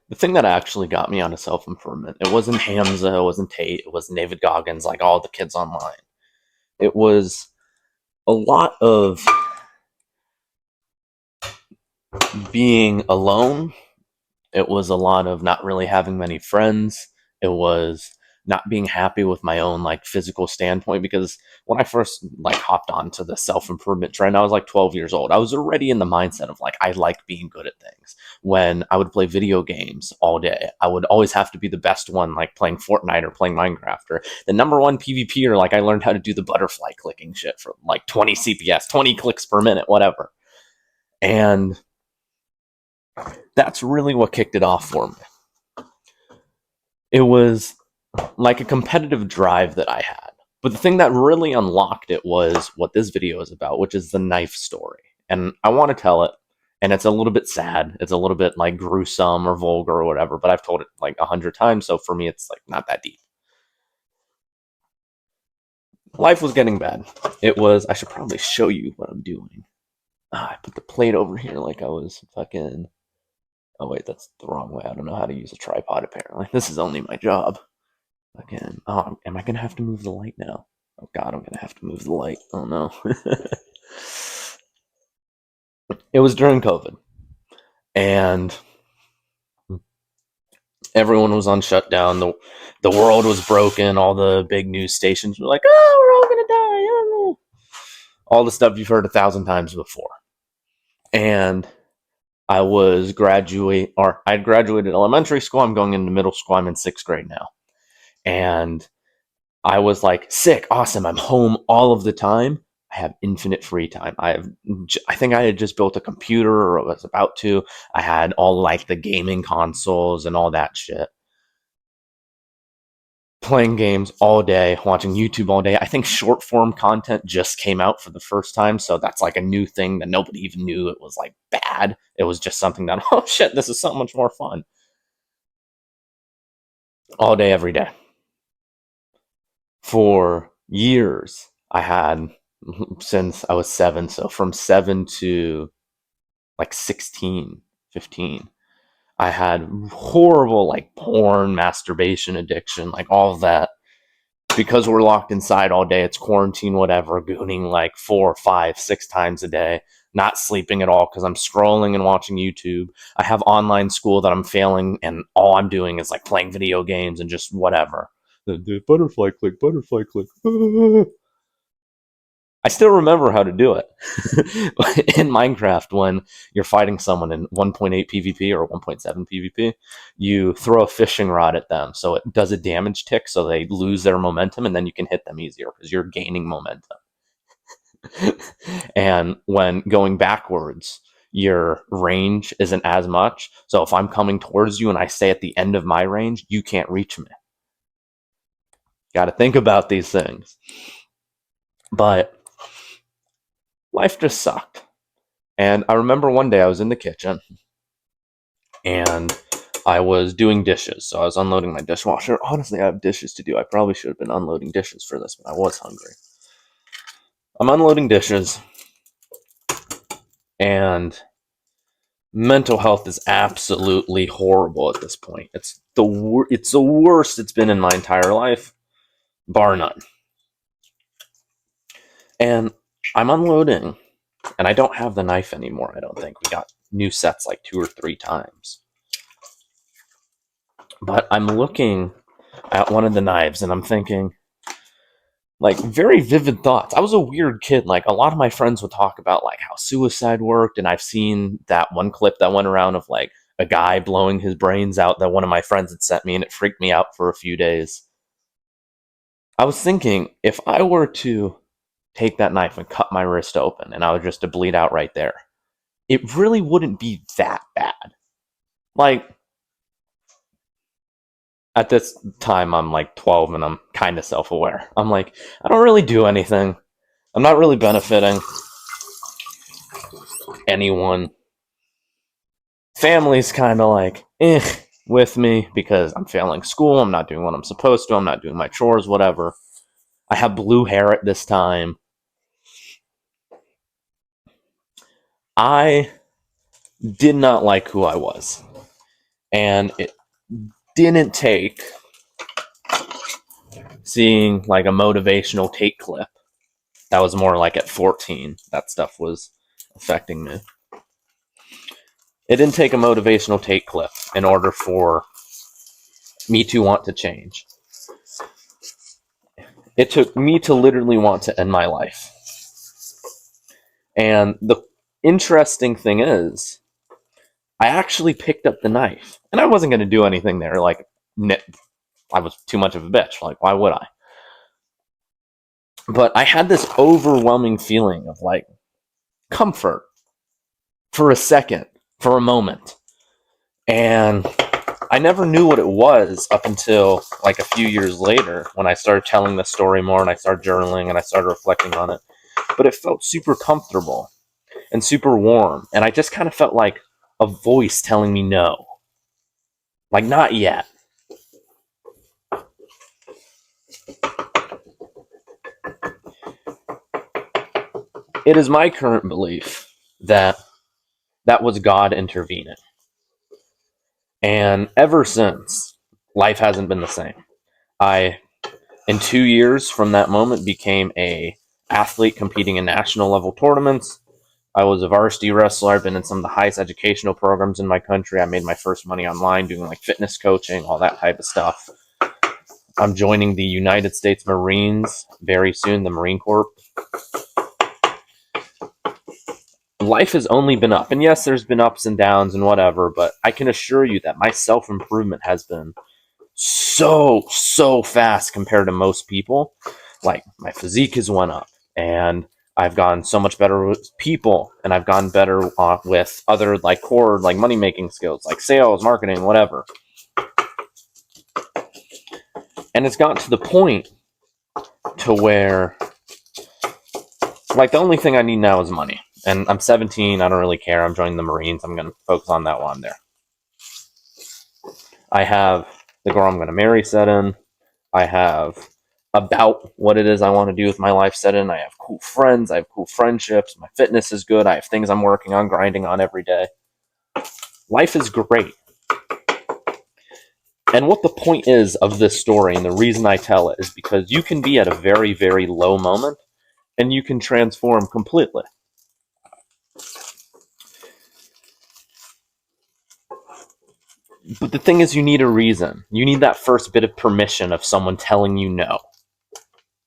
The thing that actually got me onto self improvement, it wasn't Hamza, it wasn't Tate, it wasn't David Goggins, like all the kids online. It was a lot of being alone. It was a lot of not really having many friends. It was not being happy with my own like physical standpoint, because when I first like hopped onto the self-improvement trend, I was like 12 years old. I was already in the mindset of like I like being good at things. When I would play video games all day, I would always have to be the best one, like playing Fortnite or playing Minecraft or the number one PvP, or like I learned how to do the butterfly clicking shit for like 20 CPS, 20 clicks per minute, whatever. And that's really what kicked it off for me. It was like a competitive drive that I had. But the thing that really unlocked it was what this video is about, which is the knife story. And I want to tell it, and it's a little bit sad. It's a little bit like gruesome or vulgar or whatever, but I've told it like 100 times, so for me it's like not that deep. Life was getting bad. It was, I should probably show you what I'm doing. I put the plate over here like I was fucking. Oh wait, that's the wrong way. I don't know how to use a tripod apparently. This is only my job. Again. Oh, am I gonna have to move the light now? Oh god, I'm gonna have to move the light. Oh no. It was during COVID, and everyone was on shutdown. The world was broken. All the big news stations were like, "Oh, we're all gonna die." Oh. All the stuff you've heard 1,000 times before. And I'd graduated elementary school. I'm going into middle school. I'm in sixth grade now, and I was like, sick, awesome. I'm home all of the time. I have infinite free time. I think I had just built a computer, or I was about to. I had all like the gaming consoles and all that shit. Playing games all day, watching YouTube all day. I think short form content just came out for the first time, so that's like a new thing that nobody even knew it was like bad. It was just something that, oh shit, this is so much more fun. All day, every day. For years, I had since I was 7, so from 7 to like 16, 15, I had horrible like porn, masturbation addiction, like all of that. Because we're locked inside all day, it's quarantine, whatever, gooning like 4, 5, 6 times a day, not sleeping at all because I'm scrolling and watching YouTube. I have online school that I'm failing, and all I'm doing is like playing video games and just whatever. The butterfly click, butterfly click. I still remember how to do it. In Minecraft, when you're fighting someone in 1.8 PvP or 1.7 PvP, you throw a fishing rod at them so it does a damage tick so they lose their momentum, and then you can hit them easier because you're gaining momentum. And when going backwards, your range isn't as much. So if I'm coming towards you and I stay at the end of my range, you can't reach me. Got to think about these things. But life just sucked. And I remember one day I was in the kitchen and I was doing dishes. So I was unloading my dishwasher. Honestly, I have dishes to do. I probably should have been unloading dishes for this, but I was hungry. I'm unloading dishes, and mental health is absolutely horrible at this point. It's the worst it's been in my entire life, bar none. And I'm unloading, and I don't have the knife anymore. I don't think we got new sets like 2 or 3 times. But I'm looking at one of the knives and I'm thinking, like, very vivid thoughts. I was a weird kid. Like, a lot of my friends would talk about like how suicide worked, and I've seen that one clip that went around of like a guy blowing his brains out that one of my friends had sent me, and it freaked me out for a few days. I was thinking, if I were to take that knife and cut my wrist open and I was just to bleed out right there, it really wouldn't be that bad. Like, at this time, I'm like 12 and I'm kind of self aware. I'm like, I don't really do anything. I'm not really benefiting anyone. Family's kind of like, with me because I'm failing school. I'm not doing what I'm supposed to. I'm not doing my chores, whatever. I have blue hair at this time. I did not like who I was. And it didn't take seeing like a motivational take clip. That was more like at 14. That stuff was affecting me. It didn't take a motivational take clip in order for me to want to change. It took me to literally want to end my life. And the interesting thing is, I actually picked up the knife. And I wasn't going to do anything there. Like, I was too much of a bitch. Like, why would I? But I had this overwhelming feeling of like comfort for a second, for a moment. And I never knew what it was up until like a few years later when I started telling the story more and I started journaling and I started reflecting on it. But it felt super comfortable and super warm. And I just kind of felt like a voice telling me no. Like, not yet. It is my current belief that that was God intervening. And ever since, life hasn't been the same. I, in 2 years from that moment, became a athlete competing in national level tournaments. I was a varsity wrestler. I've been in some of the highest educational programs in my country. I made my first money online doing like fitness coaching, all that type of stuff. I'm joining the United States Marines very soon, the Marine Corps. Life has only been up. And yes, there's been ups and downs and whatever, but I can assure you that my self-improvement has been so fast compared to most people. Like, my physique has went up, and I've gotten so much better with people, and I've gotten better with other like core like money making skills like sales, marketing, whatever. And it's gotten to the point to where like the only thing I need now is money. And I'm 17, I don't really care. I'm joining the Marines. I'm going to focus on that while I'm there. I have the girl I'm going to marry set in. I have about what it is I want to do with my life set in. I have cool friends. I have cool friendships. My fitness is good. I have things I'm working on, grinding on every day. Life is great. And what the point is of this story, and the reason I tell it, is because you can be at a very, very low moment, and you can transform completely. But the thing is, you need a reason. You need that first bit of permission of someone telling you no.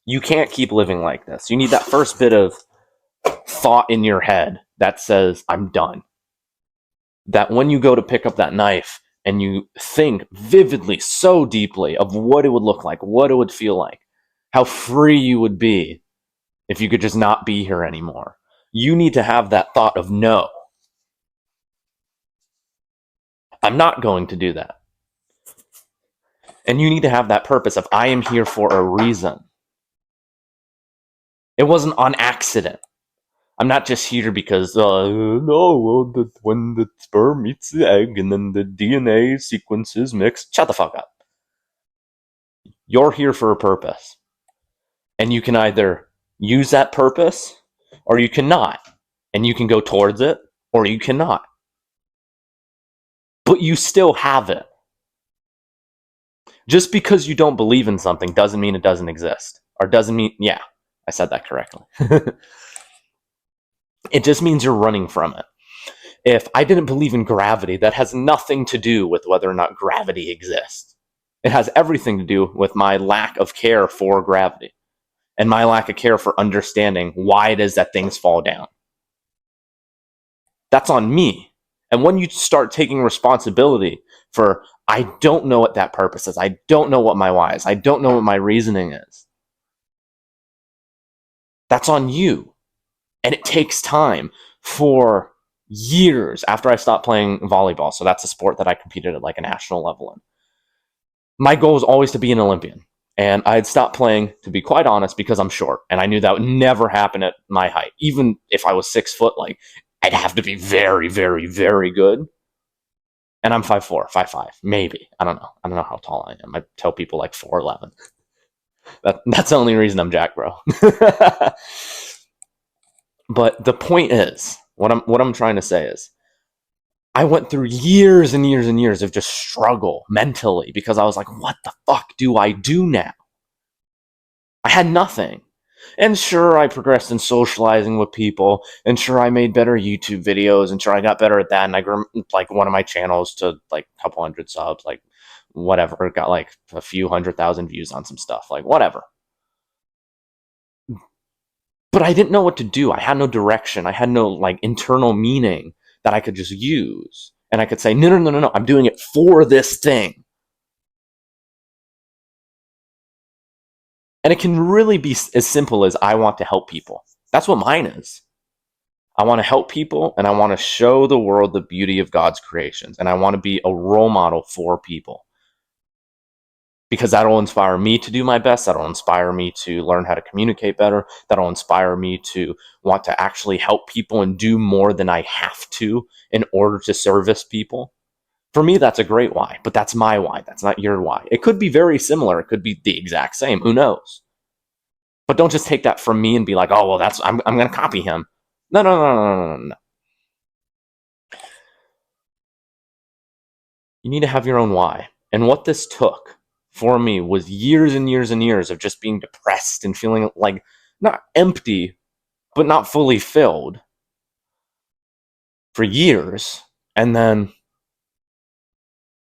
You can't keep living like this. You need that first bit of thought in your head that says, I'm done. That when you go to pick up that knife and you think vividly, so deeply of what it would look like, what it would feel like, how free you would be if you could just not be here anymore. You need to have that thought of no. I'm not going to do that. And you need to have that purpose of I am here for a reason. It wasn't on accident. I'm not just here because, when the sperm meets the egg and then the DNA sequences mix. Shut the fuck up. You're here for a purpose. And you can either use that purpose or you cannot. And you can go towards it or you cannot. But you still have it. Just because you don't believe in something doesn't mean it doesn't exist. Or doesn't mean, yeah, I said that correctly. It just means you're running from it. If I didn't believe in gravity, that has nothing to do with whether or not gravity exists. It has everything to do with my lack of care for gravity and my lack of care for understanding why it is that things fall down. That's on me. And when you start taking responsibility for, I don't know what that purpose is, I don't know what my why is, I don't know what my reasoning is, that's on you. And it takes time. For years after I stopped playing volleyball, so that's a sport that I competed at like a national level in, my goal was always to be an Olympian. And I had stopped playing, to be quite honest, because I'm short. And I knew that would never happen at my height. Even if I was 6 foot, like, I'd have to be very, very, very good. And I'm 5'4", 5'5", maybe. I don't know. I don't know how tall I am. I tell people like 4'11". That's the only reason I'm Jack, bro. But the point is, what I'm trying to say is, I went through years and years and years of just struggle mentally because I was like, what the fuck do I do now? I had nothing. And sure, I progressed in socializing with people, and sure, I made better YouTube videos, and sure, I got better at that, and I grew like one of my channels to like a couple hundred subs, like whatever, got like a few 100,000 views on some stuff, like whatever. But I didn't know what to do. I had no direction. I had no like internal meaning that I could just use. And I could say, no, no, no, no, no, I'm doing it for this thing. And it can really be as simple as I want to help people. That's what mine is. I want to help people and I want to show the world the beauty of God's creations. And I want to be a role model for people because that'll inspire me to do my best. That'll inspire me to learn how to communicate better. That'll inspire me to want to actually help people and do more than I have to in order to service people. For me, that's a great why, but that's my why. That's not your why. It could be very similar. It could be the exact same. Who knows? But don't just take that from me and be like, oh, well, I'm going to copy him. No, no, no, no, no, no, no. You need to have your own why. And what this took for me was years and years and years of just being depressed and feeling like not empty, but not fully filled for years. And then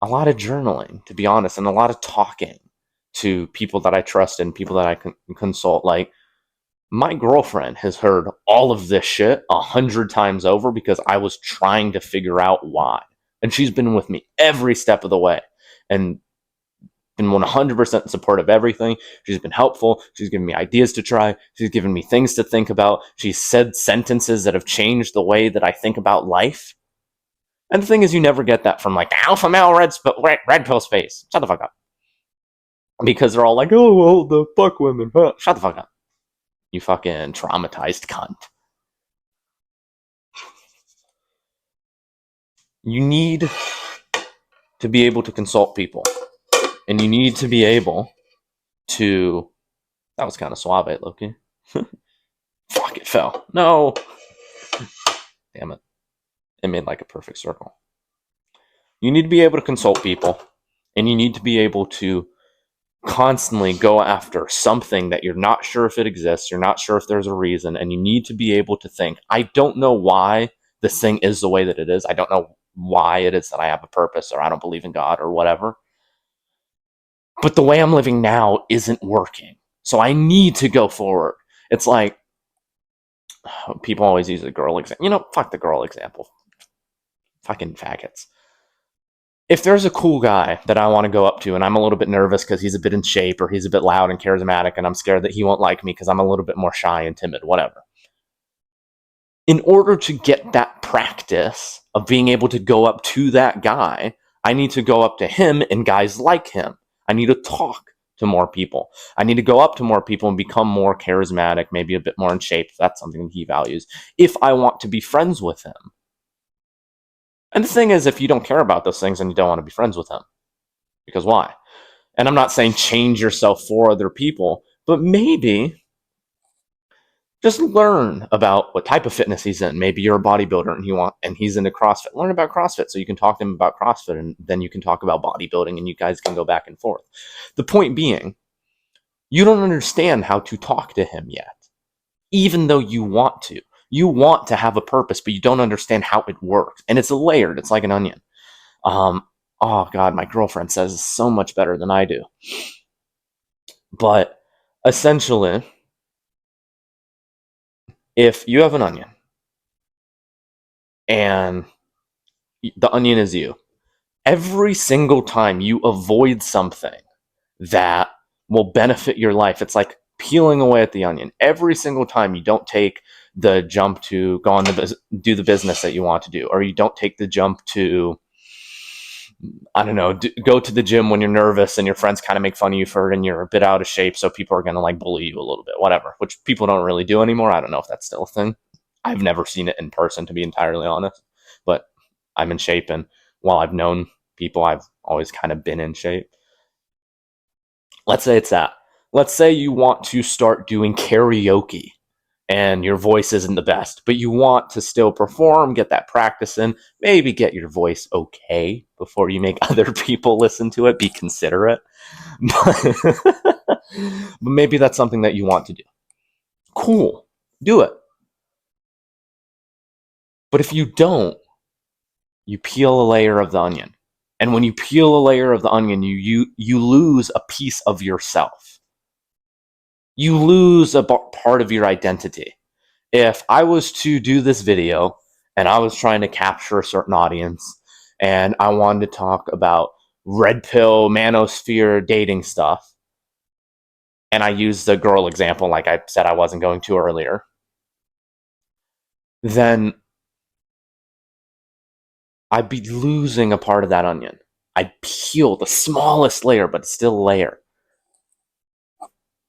a lot of journaling, to be honest, and a lot of talking to people that I trust and people that I can consult. Like, my girlfriend has heard all of this shit 100 times over because I was trying to figure out why. And she's been with me every step of the way and been 100% in support of everything. She's been helpful. She's given me ideas to try. She's given me things to think about. She's said sentences that have changed the way that I think about life. And the thing is, you never get that from like alpha male red pill space. Shut the fuck up. Because they're all like, oh, well, the fuck women. Huh. Shut the fuck up. You fucking traumatized cunt. You need to be able to consult people. And you need to be able to... That was kind of suave, Loki. Fuck, it fell. No. Damn it. It made like a perfect circle. You need to be able to consult people. And you need to be able to constantly go after something that you're not sure if it exists, you're not sure if there's a reason, and you need to be able to think, I don't know why this thing is the way that it is. I don't know why it is that I have a purpose, or I don't believe in God, or whatever. But the way I'm living now isn't working. So I need to go forward. It's like, people always use the girl example. You know, fuck the girl example. Fucking faggots. If there's a cool guy that I want to go up to and I'm a little bit nervous because he's a bit in shape or he's a bit loud and charismatic and I'm scared that he won't like me because I'm a little bit more shy and timid, whatever. In order to get that practice of being able to go up to that guy, I need to go up to him and guys like him. I need to talk to more people. I need to go up to more people and become more charismatic, maybe a bit more in shape. That's something that he values. If I want to be friends with him. And the thing is, if you don't care about those things, then you don't want to be friends with him. Because why? And I'm not saying change yourself for other people, but maybe just learn about what type of fitness he's in. Maybe you're a bodybuilder and he's into CrossFit. Learn about CrossFit so you can talk to him about CrossFit, and then you can talk about bodybuilding and you guys can go back and forth. The point being, you don't understand how to talk to him yet, even though you want to. You want to have a purpose, but you don't understand how it works. And it's layered. It's like an onion. Oh God, my girlfriend says it's so much better than I do. But essentially, if you have an onion and the onion is you, every single time you avoid something that will benefit your life, it's like peeling away at the onion. Every single time you don't take the jump to go on do the business that you want to do, or you don't take the jump to, I don't know, go to the gym when you're nervous and your friends kind of make fun of you for it and you're a bit out of shape, so people are going to like bully you a little bit, whatever, which people don't really do anymore. I don't know if that's still a thing. I've never seen it in person, to be entirely honest, but I'm in shape, and while I've known people, I've always kind of been in shape. Let's say it's that. Let's say you want to start doing karaoke and your voice isn't the best, but you want to still perform, get that practice in, maybe get your voice okay before you make other people listen to it. Be considerate. But maybe that's something that you want to do. Cool. Do it. But if you don't, you peel a layer of the onion. And when you peel a layer of the onion, you lose a piece of yourself. You lose a part of your identity. If I was to do this video and I was trying to capture a certain audience and I wanted to talk about red pill, manosphere, dating stuff, and I used the girl example like I said I wasn't going to earlier, then I'd be losing a part of that onion. I'd peel the smallest layer, but it's still a layer.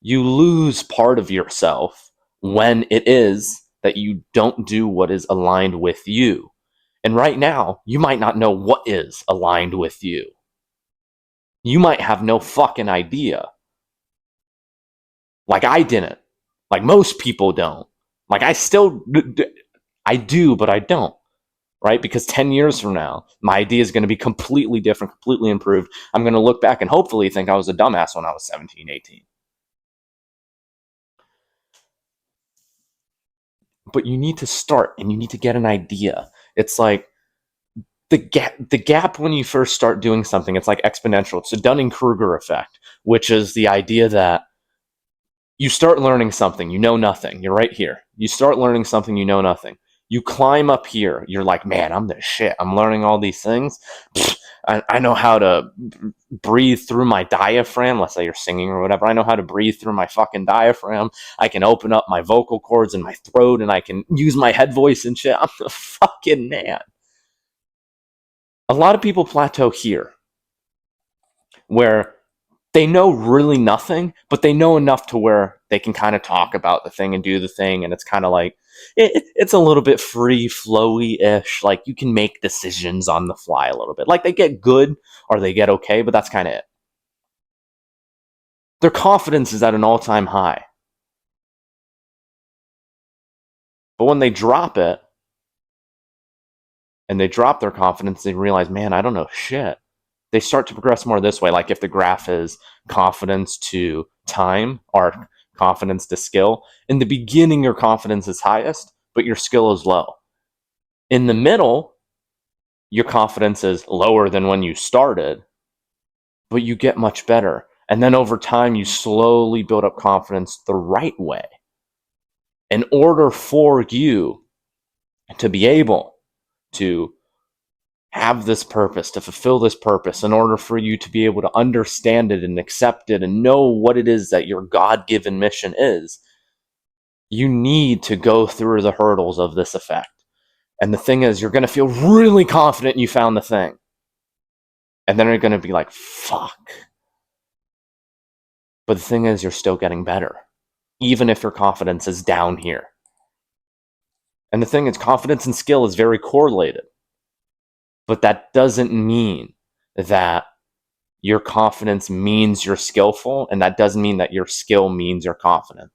You lose part of yourself when it is that you don't do what is aligned with you. And right now, you might not know what is aligned with you. You might have no fucking idea. Like I didn't. Like most people don't. Like I do, but I don't. Right? Because 10 years from now, my idea is going to be completely different, completely improved. I'm going to look back and hopefully think I was a dumbass when I was 17, 18. But you need to start and you need to get an idea. It's like the gap when you first start doing something, it's like exponential. It's the Dunning-Kruger effect, which is the idea that you start learning something, you know nothing. You're right here. You start learning something, you know nothing. You climb up here. You're like, man, I'm the shit. I'm learning all these things. I know how to breathe through my diaphragm. Let's say you're singing or whatever. I know how to breathe through my fucking diaphragm. I can open up my vocal cords in my throat and I can use my head voice and shit. I'm the fucking man. A lot of people plateau here where they know really nothing, but they know enough to where they can kind of talk about the thing and do the thing. And it's kind of like, it's a little bit free flowy-ish. Like you can make decisions on the fly a little bit. Like they get good or they get okay, but that's kind of it. Their confidence is at an all-time high. But when they drop it and they drop their confidence, they realize, man, I don't know shit. They start to progress more this way. Like if the graph is confidence to time or confidence to skill, in the beginning, your confidence is highest, but your skill is low. In the middle, your confidence is lower than when you started, but you get much better. And then over time, you slowly build up confidence the right way. In order for you to be able to have this purpose, to fulfill this purpose, in order for you to be able to understand it and accept it and know what it is that your God-given mission is, you need to go through the hurdles of this effect. And the thing is, you're going to feel really confident you found the thing. And then you're going to be like, fuck. But the thing is, you're still getting better, even if your confidence is down here. And the thing is, confidence and skill is very correlated. But that doesn't mean that your confidence means you're skillful, and that doesn't mean that your skill means your confidence.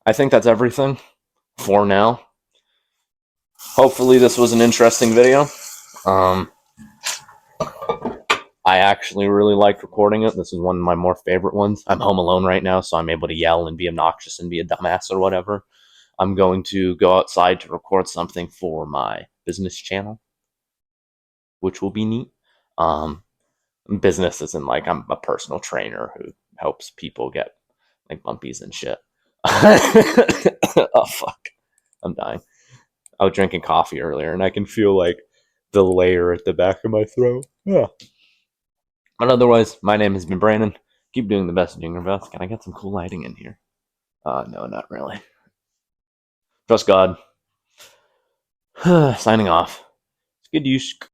I think that's everything for now. Hopefully this was an interesting video. I actually really liked recording it. This is one of my more favorite ones. I'm home alone right now, so I'm able to yell and be obnoxious and be a dumbass or whatever. I'm going to go outside to record something for my business channel, which will be neat. Business isn't like I'm a personal trainer who helps people get like bumpies and shit. Oh, fuck. I'm dying. I was drinking coffee earlier, and I can feel like the layer at the back of my throat. Yeah. But otherwise, my name has been Brandon. Keep doing the best, doing your best. Can I get some cool lighting in here? No, not really. Trust God. Signing off. It's good use.